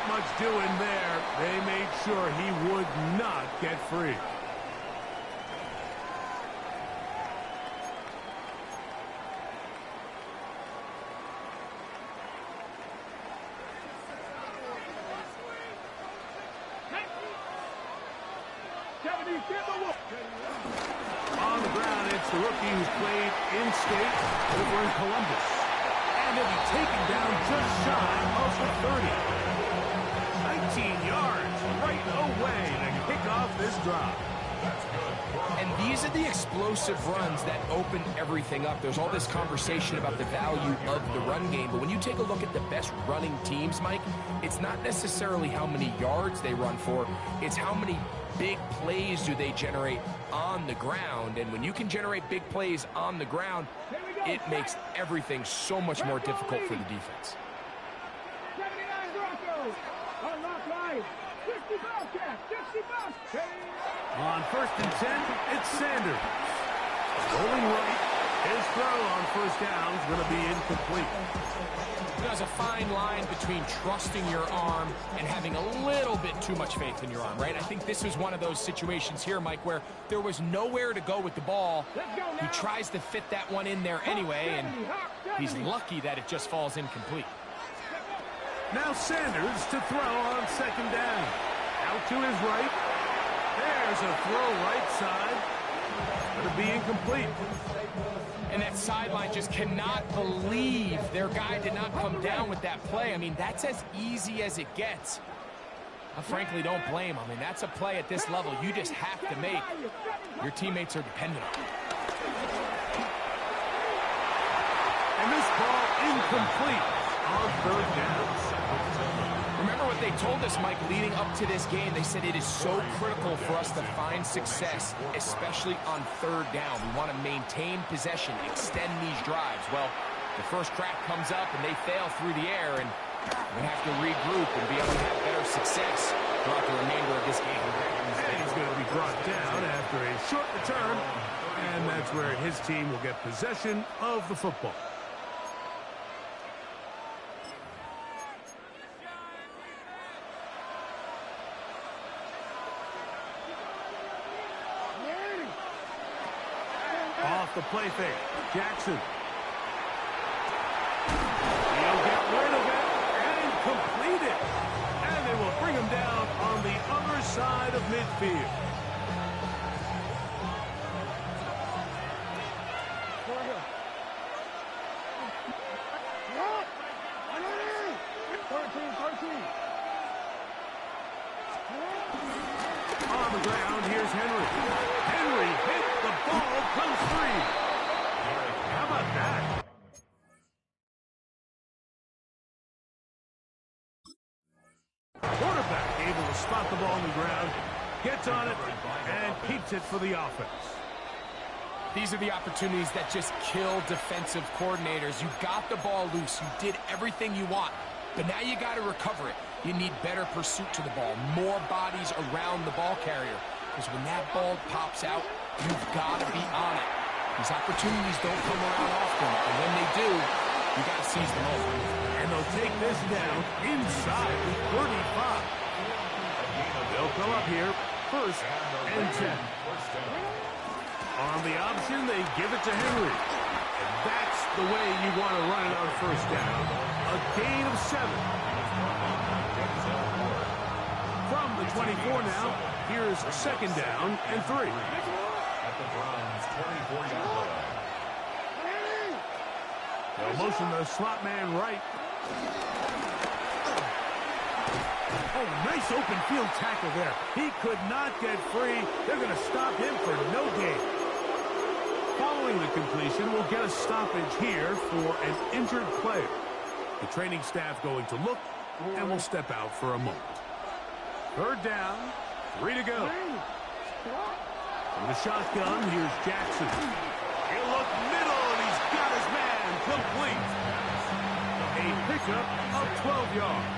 much doing there. They made sure he would not get free. On the ground, it's the rookie who's played in-state over in Columbus. And he'll be taken down just shy of the 30. 19 yards right away to kick off this drive. And these are the explosive runs that open everything up. There's all this conversation about the value of the run game, but when you take a look at the best running teams, Mike, it's not necessarily how many yards they run for, it's how many big plays do they generate on the ground. And when you can generate big plays on the ground, it makes everything so much more difficult for the defense. 79 Broncos on lock line. 50 Bobcats. 50 Bobcats. On 1st and 10, it's Sanders. Rolling right. His throw on first down is going to be incomplete. There's a fine line between trusting your arm and having a little bit too much faith in your arm, right? I think this was one of those situations here, Mike, where there was nowhere to go with the ball. He tries to fit that one in there anyway, and he's lucky that it just falls incomplete. Now Sanders to throw on 2nd down. Out to his right. There's a throw right side. Going to be incomplete. And that sideline just cannot believe their guy did not come down with that play. I mean, that's as easy as it gets. I frankly don't blame him. I mean, that's a play at this level you just have to make. Your teammates are dependent on it. And this ball incomplete on 3rd down. Remember what they told us, Mike, leading up to this game. They said it is so critical for us to find success, especially on 3rd down. We want to maintain possession, extend these drives. Well, the first crack comes up and they fail through the air, and we have to regroup and be able to have better success throughout the remainder of this game. And he's going to be brought down after a short return, and that's where his team will get possession of the football. Off the play fake, Jackson. He'll get rid of it and complete it. And they will bring him down on the other side of midfield. On the ground, here's Henry. Henry hit the ball, comes free. How about that? Quarterback able to spot the ball on the ground, gets on it, and keeps it for the offense. These are the opportunities that just kill defensive coordinators. You got the ball loose. You did everything you want, but now you got to recover it. You need better pursuit to the ball, more bodies around the ball carrier. Because when that ball pops out, you've got to be on it. These opportunities don't come around often, and when they do, you got to seize them over. And they'll take this down inside the 35. They'll come up here, 1st and 10. On the option, they give it to Henry. And that's the way you want to run it on 1st down. A gain of 7. From the 24 now, here's 2nd down and 3. At the Browns' 24-yard line. They'll motion the slot man right. Oh, nice open field tackle there. He could not get free. They're going to stop him for no gain. Following the completion, we'll get a stoppage here for an injured player. The training staff going to look, and will step out for a moment. 3rd down, 3 to go. From the shotgun, here's Jackson. He'll look middle, and he's got his man complete. A pickup of 12 yards.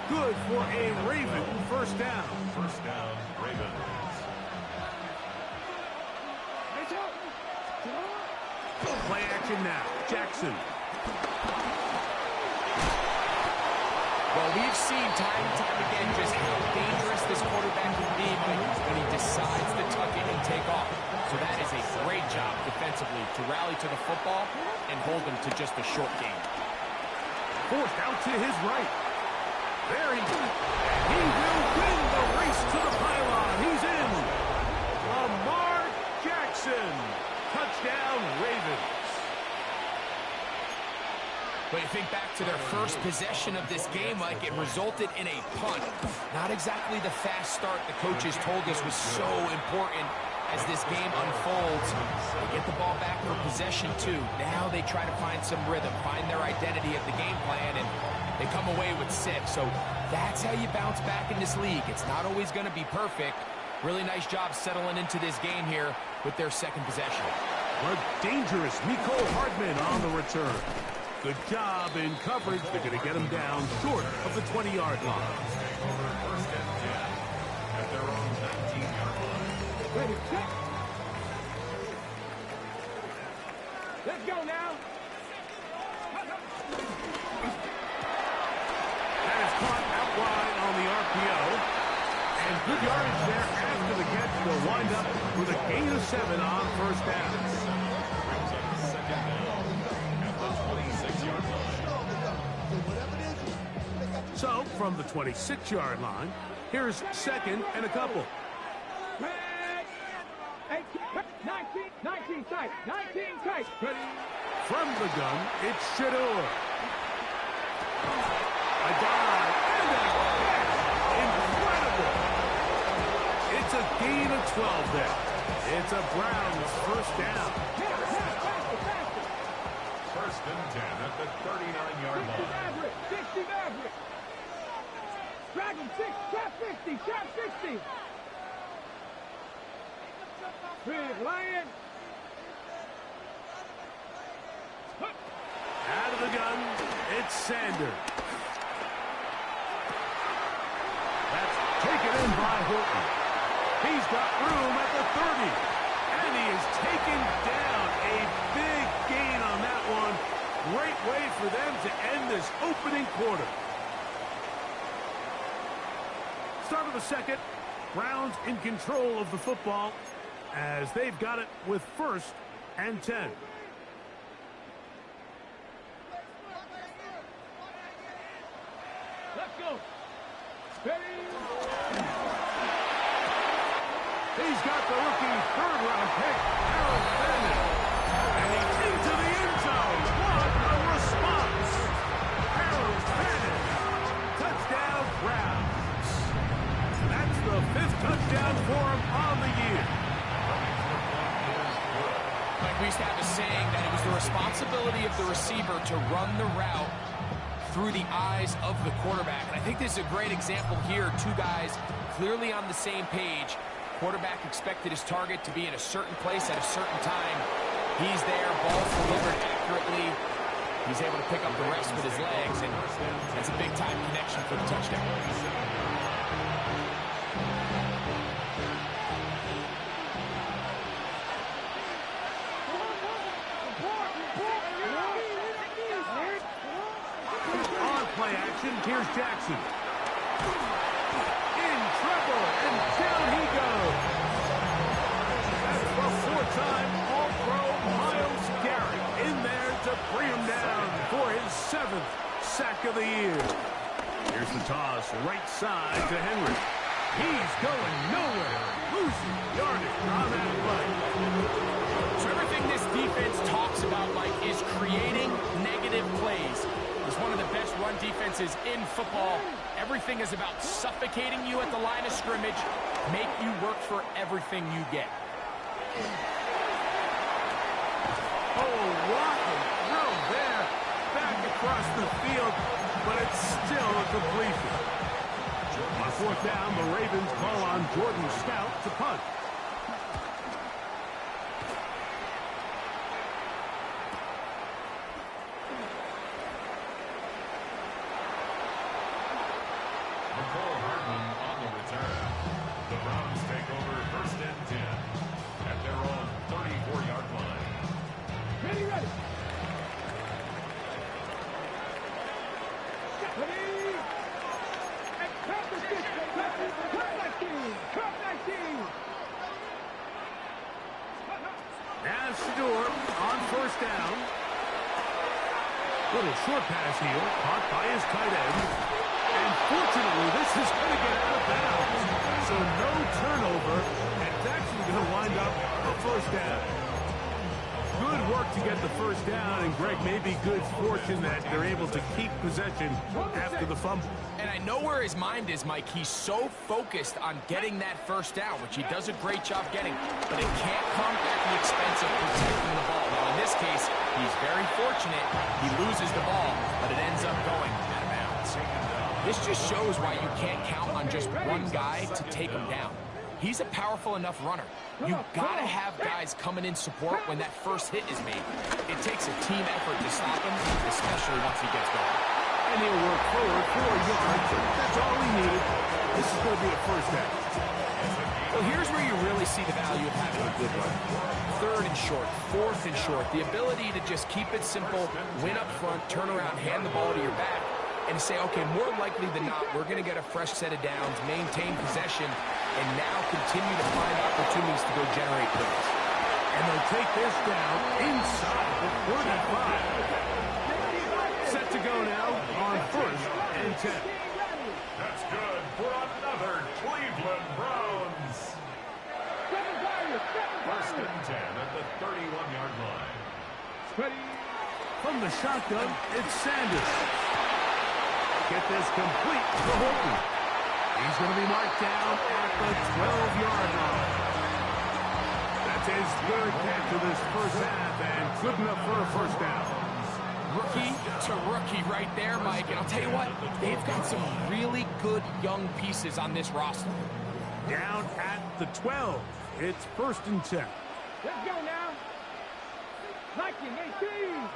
Good for a Raven 1st down. 1st down, Ravens. Play action now. Jackson. Well, we've seen time and time again just how dangerous this quarterback can be when he decides to tuck it and take off. So that is a great job defensively to rally to the football and hold him to just a short game. Forced out to his right. There he goes. He will win the race to the pylon. He's in. Lamar Jackson. Touchdown, Ravens. But you think back to their first possession of this game, Mike, it resulted in a punt. Not exactly the fast start the coaches told us was so important as this game unfolds. They get the ball back for possession, too. Now they try to find some rhythm, find their identity of the game plan, and they come away with 6. So that's how you bounce back in this league. It's not always going to be perfect. Really nice job settling into this game here with their second possession. But dangerous Mecole Hardman on the return. Good job in coverage. They're going to get him down short of the 20-yard line. Over first and 10 at their own 19-yard line. Ready, set. Let's go now. That is caught out wide on the RPO. And good yardage there after the catch. They'll wind up with a gain of 7 on first down. Brings up second down at the 26-yard line. So, from the 26-yard line, here's second and a couple. Red. 19 tight. 19 tight. Ready. From the gun, it's Shedeur. A dive and a catch. Incredible. It's a gain of 12 there. It's a Browns first down. Faster. First and 10 at the 39-yard 60 line. Maverick. 60 Maverick. Dragon 6. Trap 60. Trap 60. Big Lion. Out of the gun, it's Sanders. That's taken in by Horton. He's got room at the 30. And he is taken down. A big gain on that one. Great way for them to end this opening quarter. Start of the second. Browns in control of the football as they've got it with first and 10. Let's go. Steady. He's got the rookie third-round pick, Harold Fannin. And he's into the end zone. What a response. Harold Fannin. Touchdown, Browns. That's the 5th touchdown for him on the year. Like we used to have a saying that it was the responsibility of the receiver to run the route through the eyes of the quarterback. And I think this is a great example here. Two guys clearly on the same page. Quarterback expected his target to be in a certain place at a certain time. He's there, ball's delivered accurately. He's able to pick up the rest with his legs, and that's a big-time connection for the touchdown. Play action, here's Jackson. In trouble, and down he goes. That's the 4-time All-Pro Myles Garrett in there to bring him down for his 7th sack of the year. Here's the toss, right side to Henry. He's going nowhere. Losing yardage on that play. So everything this defense talks about, Mike, is creating negative plays. It's one of the best run defenses in football. Everything is about suffocating you at the line of scrimmage, make you work for everything you get. Oh, what a throw there. Back across the field, but it's still a completion. On 4th down, the Ravens call on Jordan Stout to punt. Mecole Hardman on the return. The Browns take over first and 10 at their own 34-yard line. Ready. Ready. Now Stewart on first down. Little short pass here, caught by his tight end. And fortunately, this is going to get out of bounds. So no turnover, and it's actually going to wind up a first down. Good work to get the first down, and Greg, maybe good fortune that they're able to keep possession after the fumble. And I know where his mind is, Mike. He's so focused on getting that first down, which he does a great job getting, but it can't come at the expense of protecting the ball. Now, in this case, he's very fortunate. He loses the ball, but it ends up going out of bounds. This just shows why you can't count on just one guy to take him down. He's a powerful enough runner. You've got to have guys coming in support when that first hit is made. It takes a team effort to stop him, especially once he gets going. And he'll work forward 4 yards. That's all he needed. This is going to be a first down. Well, here's where you really see the value of having a good run. 3rd and short, 4th and short. The ability to just keep it simple, win up front, turn around, hand the ball to your back, and say, okay, more likely than not, we're going to get a fresh set of downs, maintain possession, and now continue to find opportunities to go generate plays. And they'll take this down inside the 45. Set to go now on 1st and 10. That's good for another Cleveland Browns. 1st and 10 at the 31-yard line. From the shotgun, it's Sanders. Get this complete to Holton. He's going to be marked down at the 12-yard line. That's his 3rd catch of this first half, and good enough for a first down. Rookie to rookie right there, Mike. And I'll tell you what, they've got some really good young pieces on this roster. Down at the 12. It's 1st and 10. Let's go now. 1918.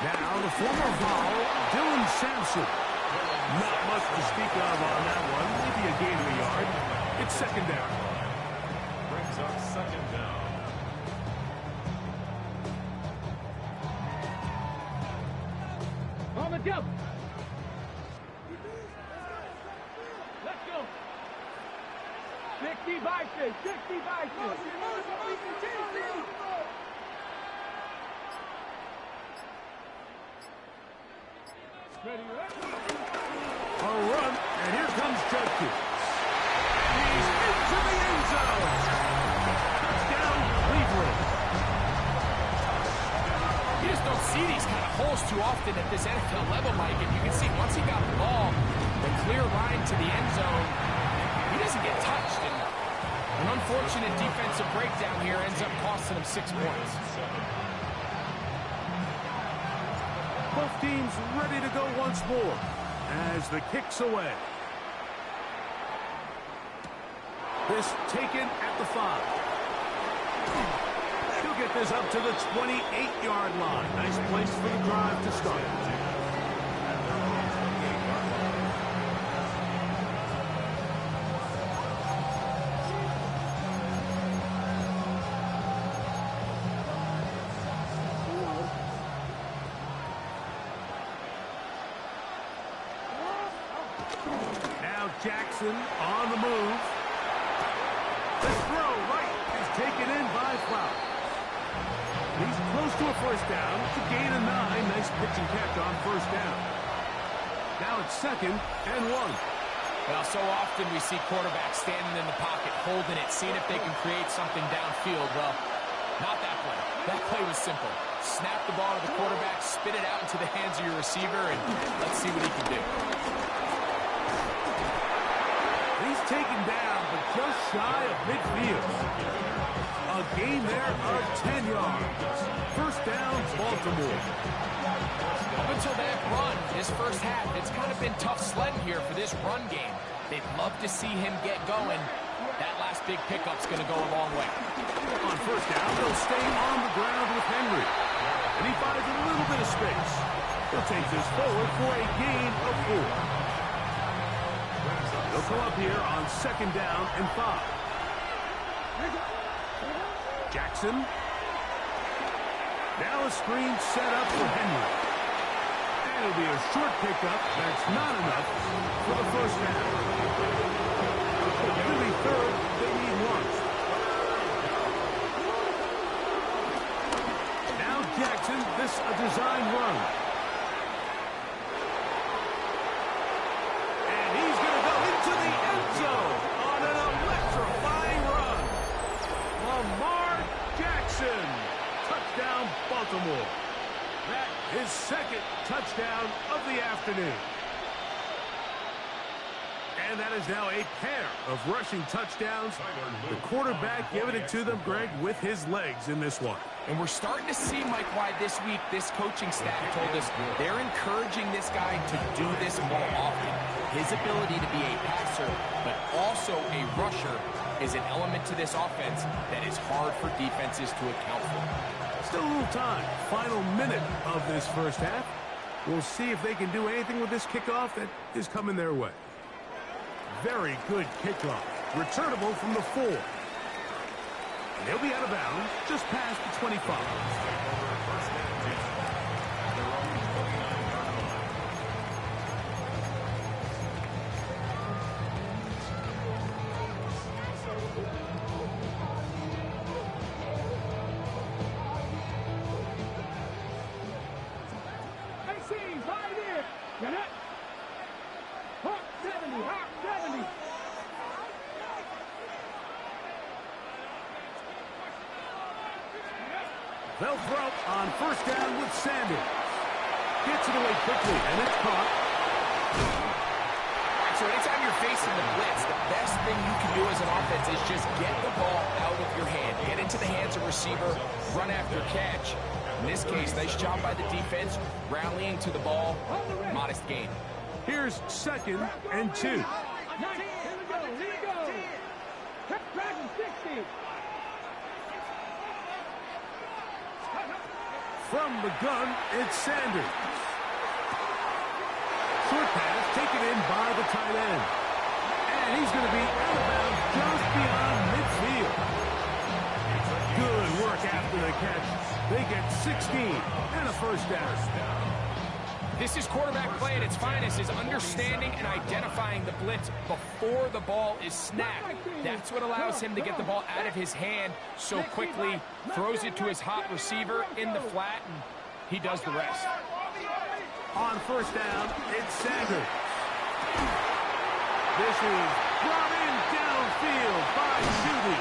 Now the former Vol, Dylan Sampson. Not much to speak of on that one. Maybe a gain of a yard. It's 2nd down. Brings up 2nd down. On the double. Let's go. 60 vices. 60 vices. Ready, A run, and here comes Judkins. And he's into the end zone. Touchdown, Cleveland. You just don't see these kind of holes too often at this NFL level, Mike. And you can see once he got the ball, the clear line to the end zone, he doesn't get touched. And an unfortunate defensive breakdown here ends up costing him 6 points. Both teams ready to go once more as the kick's away. This taken at the 5. He'll get this up to the 28-yard line. Nice place for the drive to start. Jackson on the move. The throw right is taken in by Flowers. He's close to a first down. It's a gain of 9. Nice pitch and catch on first down. Now it's 2nd and 1. Well, so often we see quarterbacks standing in the pocket, holding it, seeing if they can create something downfield. Well, not that play. That play was simple. Snap the ball to the quarterback, spit it out into the hands of your receiver, and let's see what he can do. He's taken down, but just shy of midfield. A gain there of 10 yards. First down, Baltimore. Up until that run, this first half, it's kind of been tough sledding here for this run game. They'd love to see him get going. That last big pickup's going to go a long way. On first down, they'll stay on the ground with Henry. And he finds a little bit of space. He'll take this forward for a gain of 4. They'll come up here on 2nd down and 5. Jackson. Now a screen set up for Henry. And It'll be a short pickup. That's not enough for the first half. It'll be third. They need one. Now Jackson, this a design run. And he's going to go into the end zone on an electrifying run. Lamar Jackson. Touchdown, Baltimore. That is second touchdown of the afternoon. And that is now a pair of rushing touchdowns. The quarterback giving it to them, Greg, with his legs in this one. And we're starting to see, Mike, why this week this coaching staff told us they're encouraging this guy to do this more often. His ability to be a passer, but also a rusher, is an element to this offense that is hard for defenses to account for. Still a little time. Final minute of this first half. We'll see if they can do anything with this kickoff that is coming their way. Very good kickoff. Returnable from the 4. And he'll be out of bounds just past the 25. Get it? Hawk 70, Hawk 70. They'll throw on first down with Sanders. Gets it away quickly, and it's caught. So anytime you're facing the blitz, the best thing you can do as an offense is just get the ball out of your hand. Get into the hands of receiver, run after catch. In this case, nice job by the defense, rallying to the ball, modest gain. Here's 2nd and 2. Here we go. Dragon 60. From the gun, it's Sanders. Short pass taken in by the tight end. And he's going to be out of bounds just beyond midfield. Good work after the catch. They get 16 and a first down. This is quarterback play at its finest, is understanding and identifying the blitz before the ball is snapped. That's what allows him to get the ball out of his hand so quickly, throws it to his hot receiver in the flat, and he does the rest. On first down, it's Sanders. This is brought in downfield by Judy.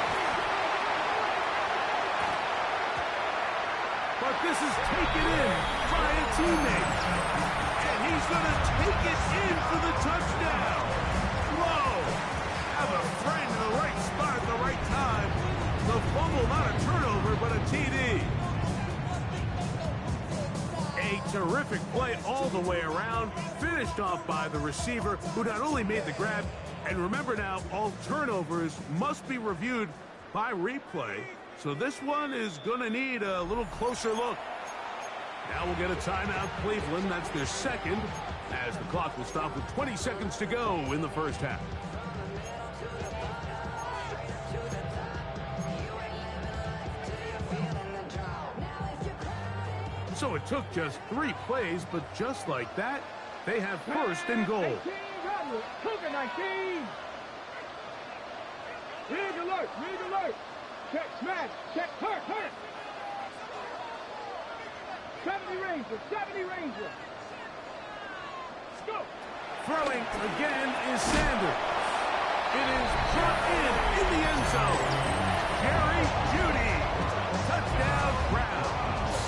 But this is taken in by a teammate. And he's going to take it in for the touchdown. Whoa! Have a friend in the right spot at the right time. The fumble, not a turnover, but a TD. A terrific play all the way around. Finished off by the receiver, who not only made the grab, and remember now, all turnovers must be reviewed by replay. So this one is going to need a little closer look. Now we'll get a timeout, Cleveland. That's their second, as the clock will stop with 20 seconds to go in the first half. So it took just 3 plays, but just like that, they have first and goal. 19, Cougar 19. Rig alert. Check smash, check hurt. 70 Ranger. Let's go. Throwing again is Sanders. It is brought in the end zone. Jerry Jeudy. Touchdown, Browns.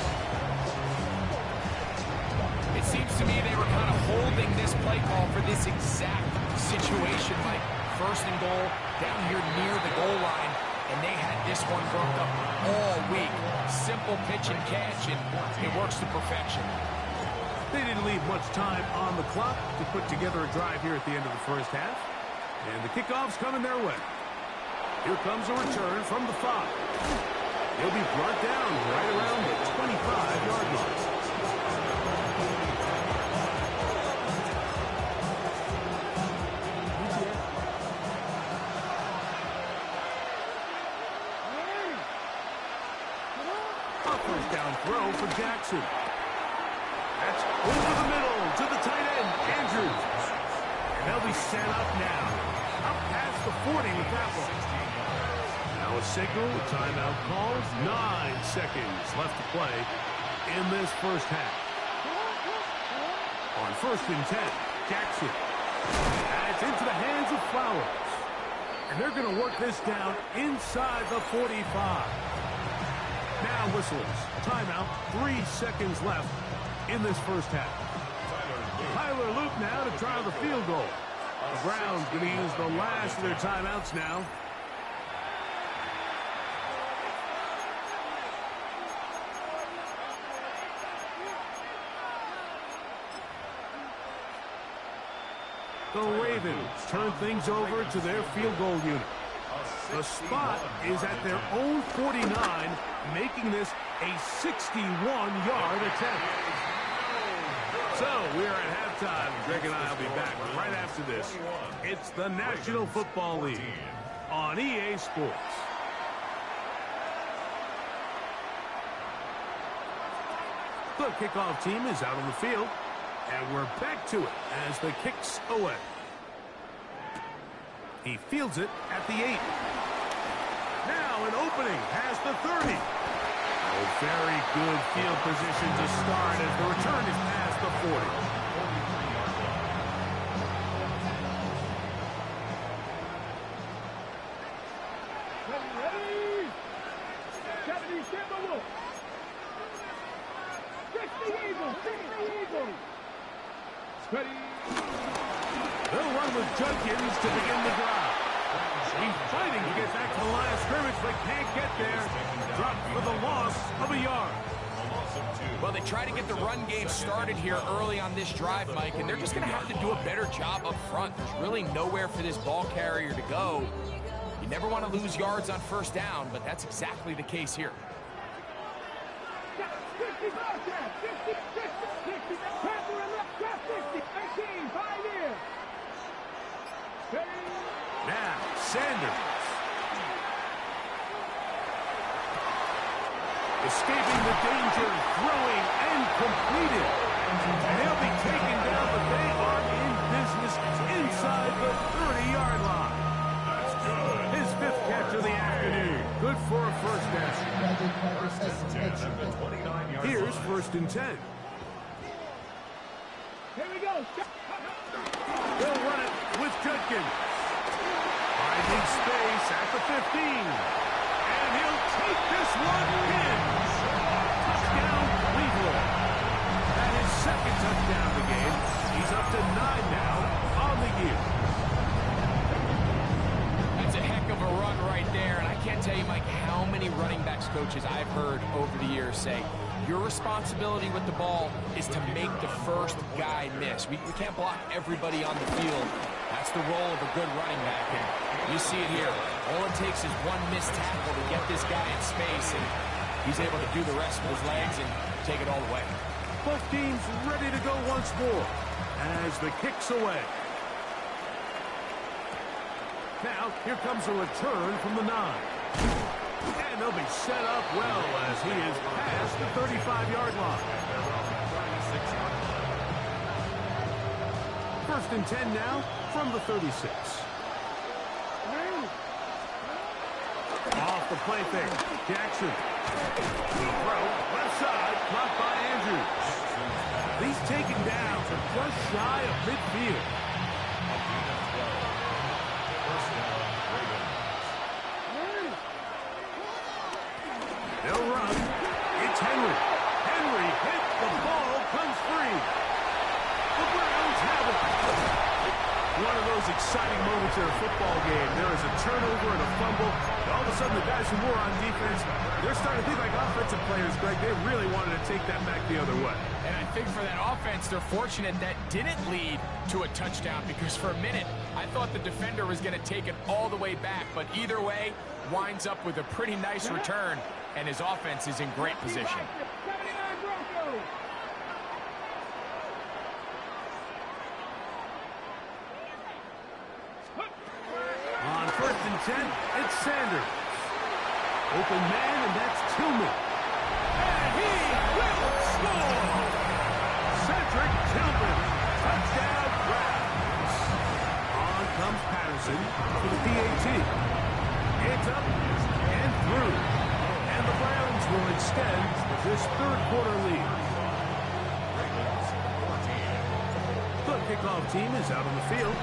It seems to me they were kind of holding this play call for this exact situation, like first and goal, down here near the goal line, and they had this one broke up all week. Simple pitch and catch, and it works to perfection. They didn't leave much time on the clock to put together a drive here at the end of the first half. And the kickoff's coming their way. Here comes a return from the 5. He'll be brought down right around the 25-yard line. A first down throw for Jackson. That's over the middle to They'll be set up now. Up past the 40 with that one. Now a signal, a timeout called. 9 seconds left to play in this first half. On 1st and 10, Jackson. And it's into the hands of Flowers. And they're going to work this down inside the 45. Now whistles. Timeout. 3 seconds left in this first half. Tyler Luke now to try the field goal. The Browns going to use the last of their timeouts now. The Ravens turn things over to their field goal unit. The spot is at their own 49, making this a 61-yard attempt. So we are at halftime. Greg and I will be back right after this. It's the National Football League on EA Sports. The kickoff team is out on the field. And we're back to it as the kick's away. He fields it at the 8. Now an opening past the 30. Oh, very good field position to start as the return is past the 40. Ready? 70 Timberwolves. 60 Eagles. 60 Eagles. Ready. They'll run with Judkins to begin the drive. He's fighting to get back to the line of scrimmage, but can't get there. Dropped for the loss of a yard. Well, they try to get the run game started here early on this drive, Mike, and they're just going to have to do a better job up front. There's really nowhere for this ball carrier to go. You never want to lose yards on first down, but that's exactly the case here. 50 Bobcat. 50, 60, 60. Panther and left. Got 50. 19. 5 years. Ready. Now, Sanders. Escaping the danger, throwing, and completed. And he'll be taken down, but they are in business inside the 30-yard line. That's good. His 5th catch of the afternoon. Good for a first down. First and 10 at the 29-yard Here's line. 1st and 10. Here we go. They'll run it with Judkins. Finding space at the 15. And he'll take this one in. Touchdown, Cleveland. That is 2nd touchdown of the game. He's up to 9 now on the year. That's a heck of a run right there, and I can't tell you, Mike, how many running backs coaches I've heard over the years say, your responsibility with the ball is to make the first guy miss. We can't block everybody on the field. That's the role of a good running back, and you see it here. All it takes is one missed tackle to get this guy in space, and he's able to do the rest with his legs and take it all away. Both teams ready to go once more as the kick's away. Now, here comes a return from the 9. And they'll be set up well as he is past the 35-yard line. 1st and 10 now from the 36. Off the play fake. Jackson. Throw, left side, blocked by Andrews. He's taken down from just shy of midfield. They'll run. It's Henry. Henry hit. The ball comes free. The Browns have it. One of those exciting moments in a football game. There is a turnover and a fumble. And all of a sudden, the guys who were on defense, they're starting to think like offensive players, Greg. They really wanted to take that back the other way. And I think for that offense, they're fortunate that didn't lead to a touchdown, because for a minute, I thought the defender was going to take it all the way back. But either way, winds up with a pretty nice return, and his offense is in great position. 79 Broncos. On 1st and 10, it's Sanders. Open man, and that's Tillman. And he will score! Cedric Tillman. Touchdown, Browns. this third quarter lead. The kickoff team is out on the field,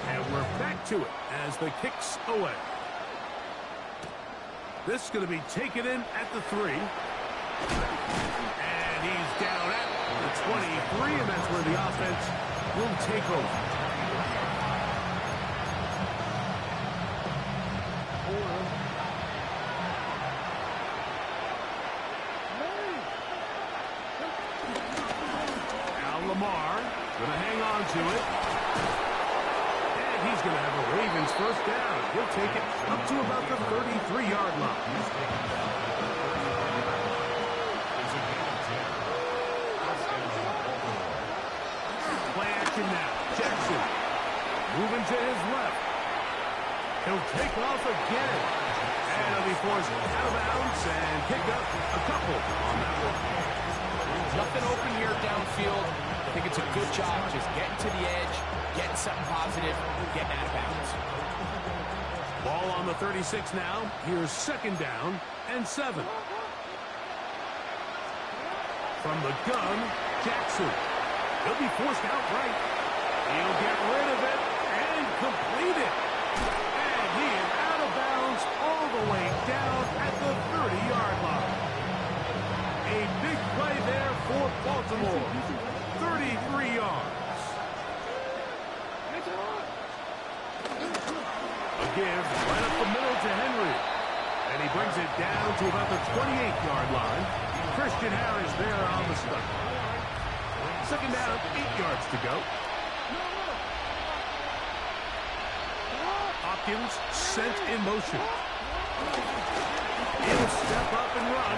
and we're back to it as the kick's away. This is going to be taken in at the 3. And he's down at the 23, and that's where the offense will take over. Now Lamar going to hang on to it. And he's going to have a Ravens first down. He'll take it up to about the 33-yard line. Play action now. Jackson moving to his left. He'll take off again. And he'll be forced out of bounds and pick up a couple on that one. Nothing open here downfield. I think it's a good job just getting to the edge, getting something positive, getting out of bounds. Ball on the 36 now. Here's second down and 7. From the gun, Jackson. He'll be forced outright. He'll get rid of it and complete it. And he is out of bounds all the way down at the 30-yard line. A big play there for Baltimore. 33 yards. A give right up the middle to Henry. And he brings it down to about the 28-yard line. Christian Harris there on the stop. Second down, 8 yards to go. Hopkins sent in motion. He'll step up and run.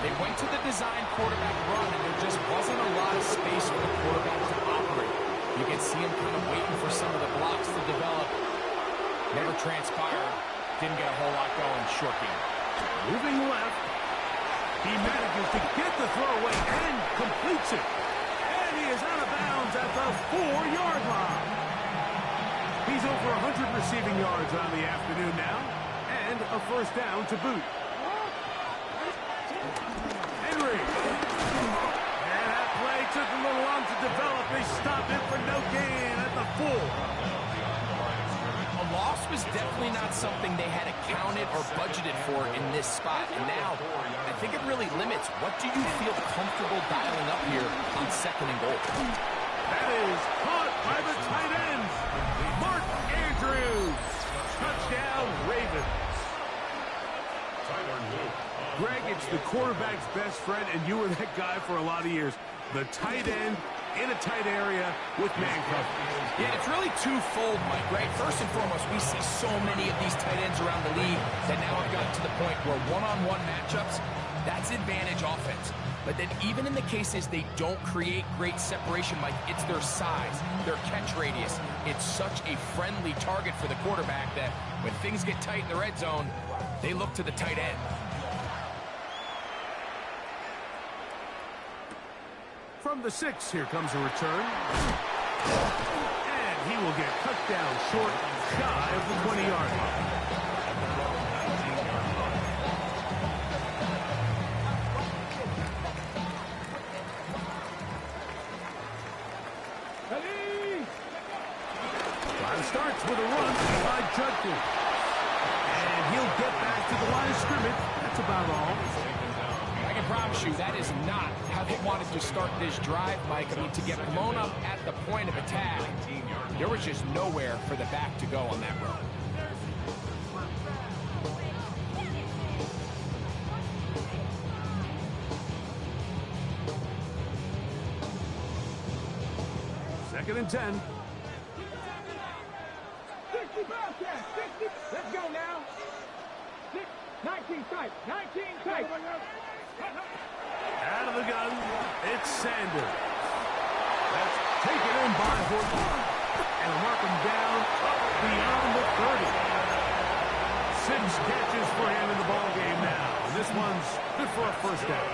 They went to the design quarterback run, and there just wasn't a lot of space for the quarterback to operate. You can see him kind of waiting for some of the blocks to develop. Never transpired. Didn't get a whole lot going. Short game. Moving left. He manages to get the throw away and completes it. And he is out of bounds at the 4-yard line. He's over 100 receiving yards on the afternoon now. And a first down to boot. Henry. And that play took a little long to develop. They stopped it for no gain at the 4. A loss was definitely not something they had accounted or budgeted for in this spot. And now, I think it really limits what do you feel comfortable dialing up here on second and goal. That is caught by the tight end, Mark Andrews. Touchdown, Ravens. Greg, it's the quarterback's best friend, and you were that guy for a lot of years. The tight end in a tight area with man coverage. Yeah, it's really twofold, Mike, right? First and foremost, we see so many of these tight ends around the league that now have gotten to the point where one-on-one matchups, that's advantage offense. But then even in the cases they don't create great separation, Mike, it's their size, their catch radius. It's such a friendly target for the quarterback that when things get tight in the red zone, they look to the tight end. From the 6, here comes a return. And he will get cut down short, shy of the 20-yard line. Line starts with a run by Judkins. And he'll get back to the line of scrimmage. That's about all. I can promise you that is not how they wanted to start this drive, Mike. I mean, to get blown up at the point of attack, there was just nowhere for the back to go on that run. Second and 10. 60 Bobcats, 60. Let's go now. 19 tight, 19 tight. Out of the gun, it's Sanders. That's taken in by Horton. And mark him down up beyond the 30. 6 catches for him in the ballgame now. And this one's good for a first down.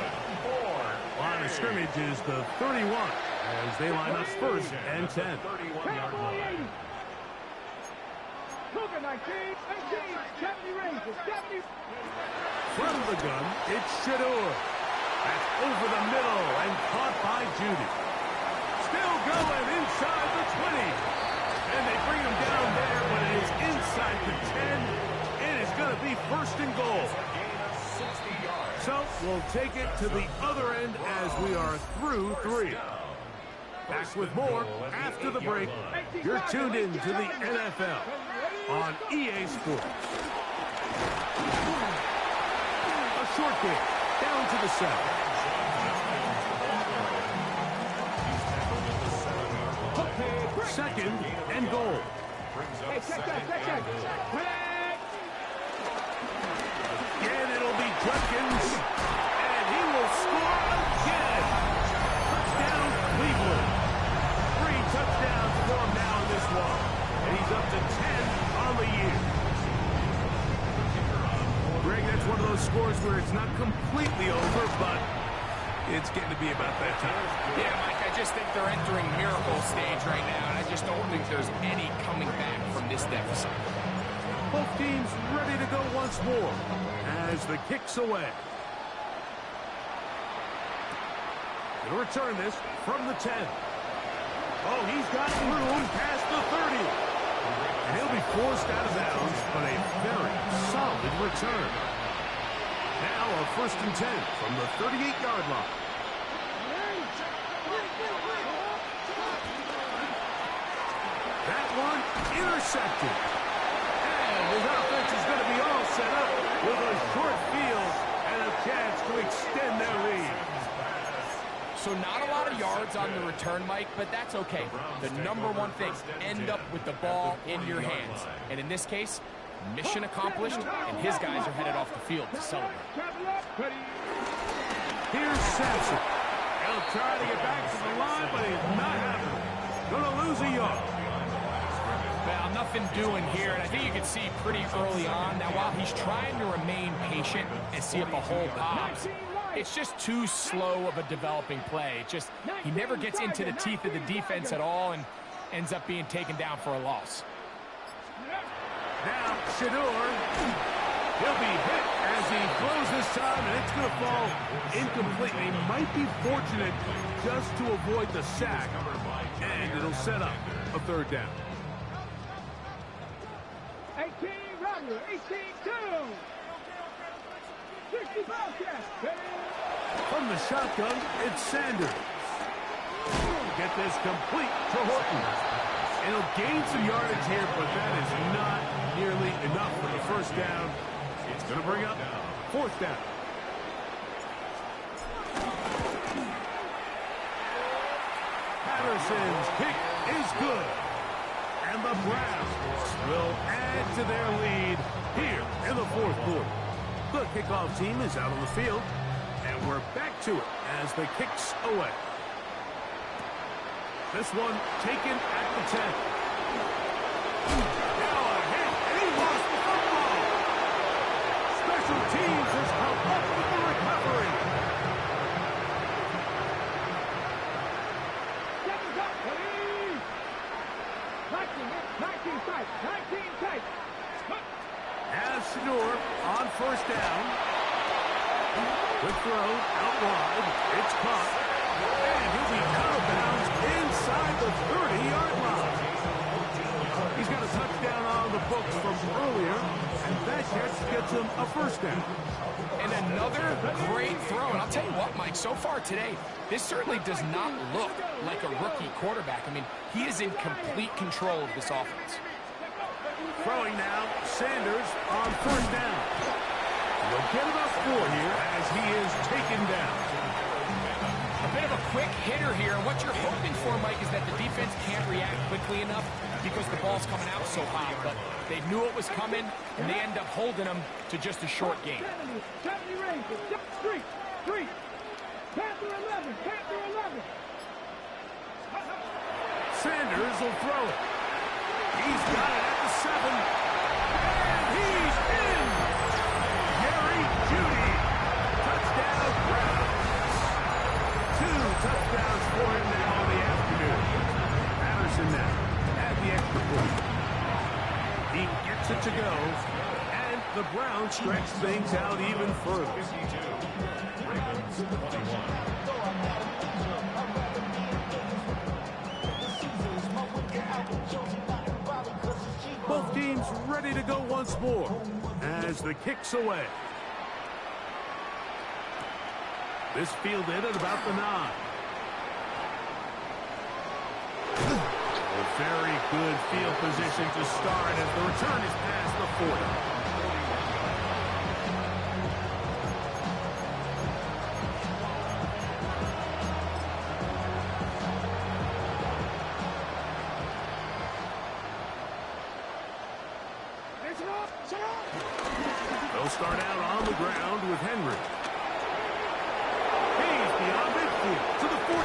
Line of scrimmage is the 31 as they line up first and 10. 31-yard line. Cougar 19, 18, 70 Rangers, 70. From the gun, it's Shedeur. That's over the middle and caught by Judy. Still going inside the 20. And they bring him down there, but it is inside the 10. It is going to be first and goal. So we'll take it to the other end as we are through 3. Back with more after the break. You're tuned in to the NFL on EA Sports. A short game down to the 7. Second and goal. Hey, check that. And it'll be Judkins, and he will score again. Touchdown, Cleveland. 3 touchdowns for him now in this one. And he's up to 10 on the year. Greg, that's one of those scores where it's not completely over, but it's getting to be about that time. Yeah, Mike, I just think they're entering miracle stage right now, and I just don't think there's any coming back from this deficit. Both teams ready to go once more as the kick's away. He'll return this from the 10. Oh, he's got room past the 30. And he'll be forced out of bounds, but a very solid return. Now a first and 10 from the 38-yard line. That one intercepted. And his offense is going to be all set up with a short field and a chance to extend their lead. So not a lot of yards on the return, Mike, but that's okay. The number one thing, end up with the ball in your hands. And in this case, mission accomplished, and his guys are headed off the field to celebrate. Here's Sampson. He'll try to get back to the line, but he's not happening. Going to lose a yard. Well, nothing doing here, and I think you can see pretty early on. Now, while he's trying to remain patient and see if a hole pops, it's just too slow of a developing play. It just, he never gets into the teeth of the defense at all and ends up being taken down for a loss. Now, Shador, he'll be hit as he throws this time, and it's going to fall incomplete. He might be fortunate just to avoid the sack, and it'll set up a third down. 18 Rodgers, 18-2. 60 Bobcats. From the shotgun, it's Sanders. Get this complete to Horton. And he'll gain some yardage here, but that is not nearly enough for the first down. It's going to bring up fourth down. Patterson's kick is good. And the Browns will add to their lead here in the fourth quarter. The kickoff team is out on the field, and we're back to it as the kick's away. This one taken at the 10. Now a hit, and he lost the football. Special teams has come up with the recovery. Seconds up, please. 19 tight. As Shador on first down. Quick throw out wide. It's caught. And he'll be out of bounds inside the 30-yard line. He's got a touchdown on the books from earlier, and that catch gets him a first down. And another great throw. And I'll tell you what, Mike, so far today, this certainly does not look like a rookie quarterback. I mean, he is in complete control of this offense. Throwing now, Sanders on first down. He'll get about 4 here as he is taken down. A bit of a quick hitter here. And what you're hoping for, Mike, is that the defense can't react quickly enough because the ball's coming out so hot. But they knew it was coming, and they end up holding them to just a short game. 70 Rangers, Street. Panther 11. Sanders will throw it. He's got it at the 7. And he's in! Jerry Jeudy. Touchdown, Browns. 2 touchdowns for him now in the afternoon. Patterson now at the extra point. He gets it to go. And The Browns stretch things out even further. 52. Ravens 21. Both teams ready to go once more as the kick's away. This fielded at about the 9. A very good field position to start as the return is past the 40. They'll start out on the ground with Henry. He's beyond midfield to the 45.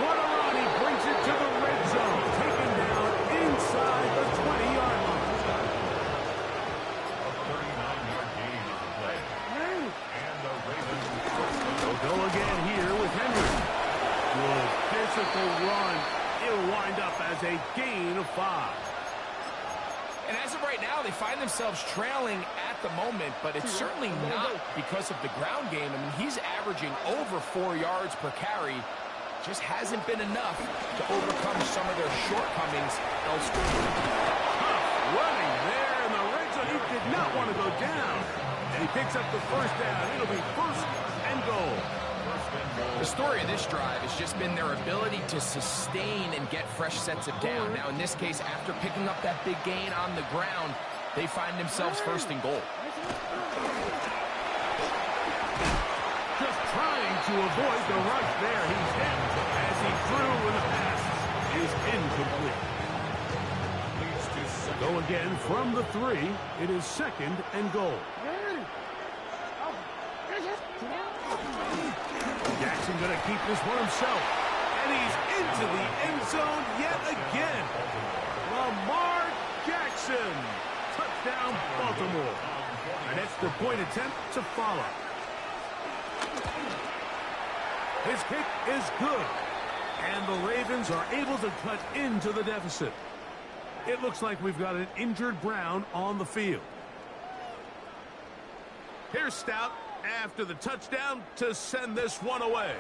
What a run. He brings it to the red zone. Taken down inside the 20-yard line. A 39-yard gain on the play. And the Ravens They'll go again here with Henry. Good physical run. It'll wind up as a gain of 5. And as of right now, they find themselves trailing at the moment, but it's certainly not because of the ground game. I mean, he's averaging over 4 yards per carry. Just hasn't been enough to overcome some of their shortcomings elsewhere. Running there in the red zone. He did not want to go down. And he picks up the first down. It'll be first and goal. The story of this drive has just been their ability to sustain and get fresh sets of down. Now, in this case, after picking up that big gain on the ground, they find themselves first and goal. Just trying to avoid the rush there. He's hit as he threw and the pass is incomplete. Go again from the 3. It is second and goal. Jackson going to keep this one himself. And he's into the end zone yet again. Lamar Jackson. Touchdown, Baltimore. An extra point attempt to follow. His kick is good. And the Ravens are able to cut into the deficit. It looks like we've got an injured Brown on the field. Here's Stout after the touchdown to send this one away.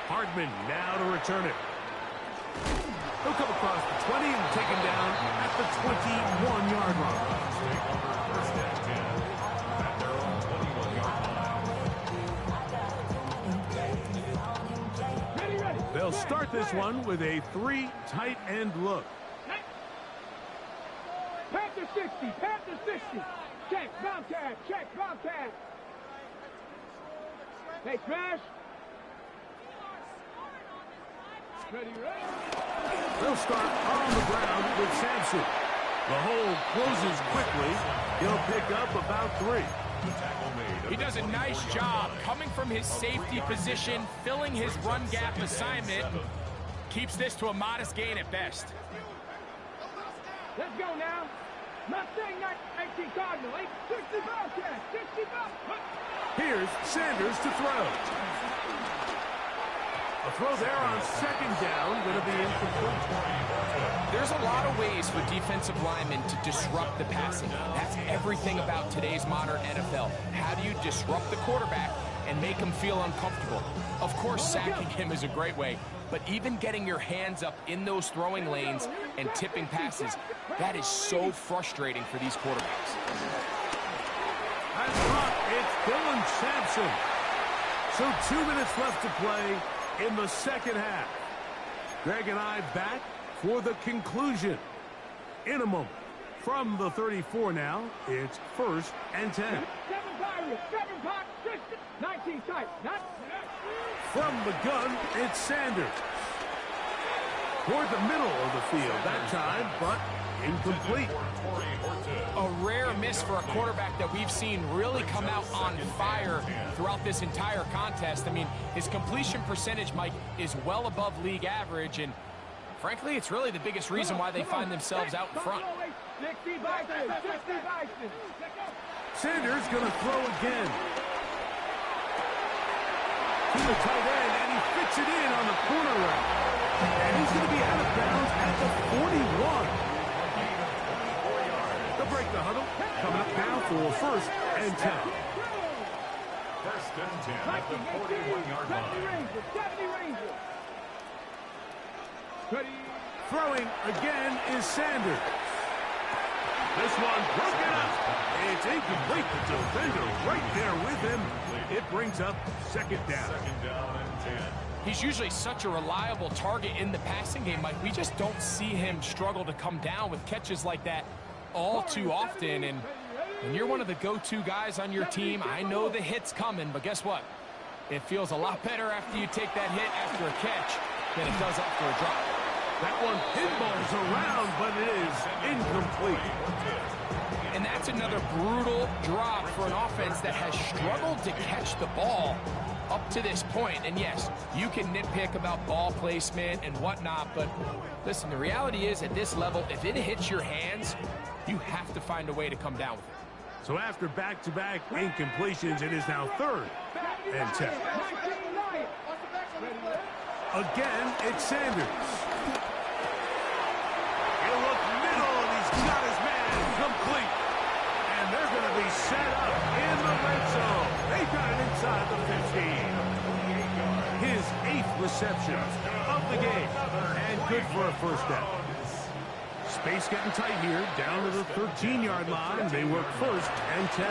Hardman now to return it. He'll come across the 20 and taken down at the 21-yard line. First and 10 at their own 21-yard line. They'll start this one with a 3 tight end look. Panther 60, Panther 60. Check, Bobcat, check, Bobcat. Hey, Smash. Ready, ready. They'll start on the ground with Sampson. The hole closes quickly. He'll pick up about 3. He does a nice job coming from his safety position, filling his run gap assignment. Keeps this to a modest gain at best. Let's go now. Mustang 19 Cardinal, 60 Bobcat, 60 Bobcat. Here's Sanders to throw. A throw there on second down, going to be incomplete. There's a lot of ways for defensive linemen to disrupt the passing. That's everything about today's modern NFL. How do you disrupt the quarterback and make him feel uncomfortable? Of course, sacking him is a great way, but even getting your hands up in those throwing lanes and tipping passes, that is so frustrating for these quarterbacks. That's caught. It's Dylan Sampson. So 2 minutes left to play in the second half. Greg and I back for the conclusion. In a moment. From the 34 now, it's first and 10. 7 Pirates, 7 Pirates, 19 tight. From the gun, it's Sanders. Toward the middle of the field that time, but incomplete. A rare miss for a quarterback that we've seen really come out on fire throughout this entire contest. I mean, his completion percentage, Mike, is well above league average, and frankly, it's really the biggest reason why they find themselves out in front. 60 Bison, 60 Bison. Sanders going to throw again. To the tight end, and he fits it in on the corner route. And he's going to be out of bounds at the 41. the huddle. Coming up now for first and 10. First and 10 at the 41-yard line. Throwing again is Sanders. This one broken up. It's incomplete. The defender right there with him. It brings up second down. Second down and 10. He's usually such a reliable target in the passing game, Mike. We just don't see him struggle to come down with catches like that all too often. And when you're one of the go-to guys on your team, I know the hit's coming, but guess what? It feels a lot better after you take that hit after a catch than it does after a drop. That one pinballs around, but it is incomplete. And that's another brutal drop for an offense that has struggled to catch the ball up to this point. And yes, you can nitpick about ball placement and whatnot, but listen, the reality is at this level, if it hits your hands, you have to find a way to come down with it. So after back-to-back incompletions, it is now third and 10. Again, it's Sanders. He'll look middle, and he's got his man complete. And they're going to be set up in the red zone. They got it inside the 15. His 8th reception of the game, and good for a first down. Space getting tight here, down to the 13-yard line. They work first and 10.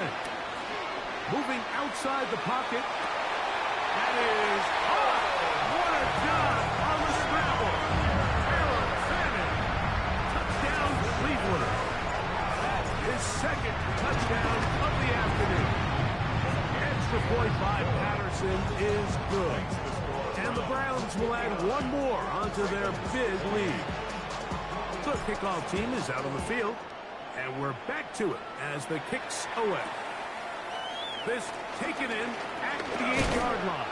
Moving outside the pocket. That is, what a job on the scramble. Harold Fannin. Touchdown, Cleveland. His second touchdown of the afternoon. Extra point by Patterson is good. And the Browns will add one more onto their big lead. The kickoff team is out on the field, and we're back to it as the kicks away. This taken in at the 8-yard line.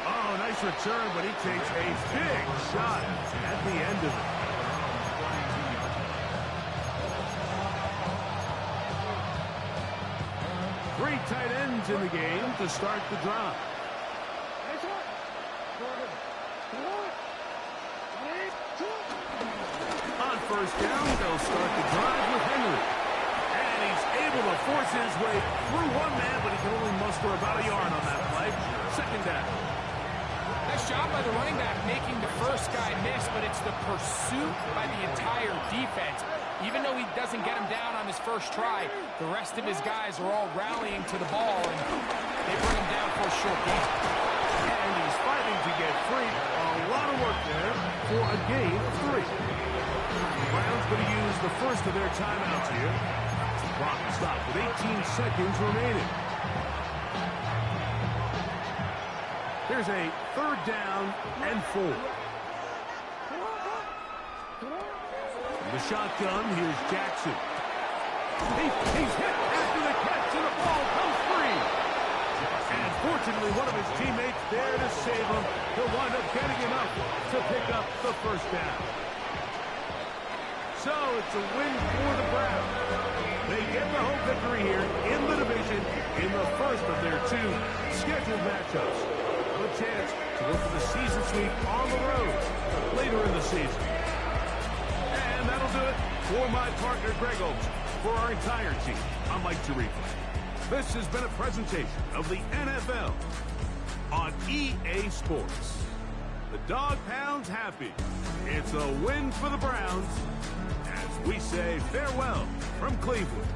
Oh, nice return, but he takes a big shot at the end of it. Three tight ends in the game to start the drive. On first down, they'll start the drive with Henry. And he's able to force his way through one man, but he can only muster about a yard on that play. Second down. Nice job by the running back making the first guy miss, but it's the pursuit by the entire defense. Even though he doesn't get him down on his first try, the rest of his guys are all rallying to the ball, and they bring him down for a short gain. And he's fighting to get free. A lot of work there for a gain of 3. Browns going to use the first of their timeouts here. Clock stopped with 18 seconds remaining. Here's a third down and 4. From the shotgun, here's Jackson. He's hit after the catch, and the ball comes free. And fortunately, one of his teammates there to save him. He'll wind up getting enough to pick up the first down. So it's a win for the Browns. They get the home victory here in the division in the first of their 2 scheduled matchups. A chance to go for the season sweep on the road later in the season. And that'll do it for my partner, Greg Olsen. For our entire team, I'm Mike Tirico. This has been a presentation of the NFL on EA Sports. The Dog Pound's happy. It's a win for the Browns as we say farewell from Cleveland.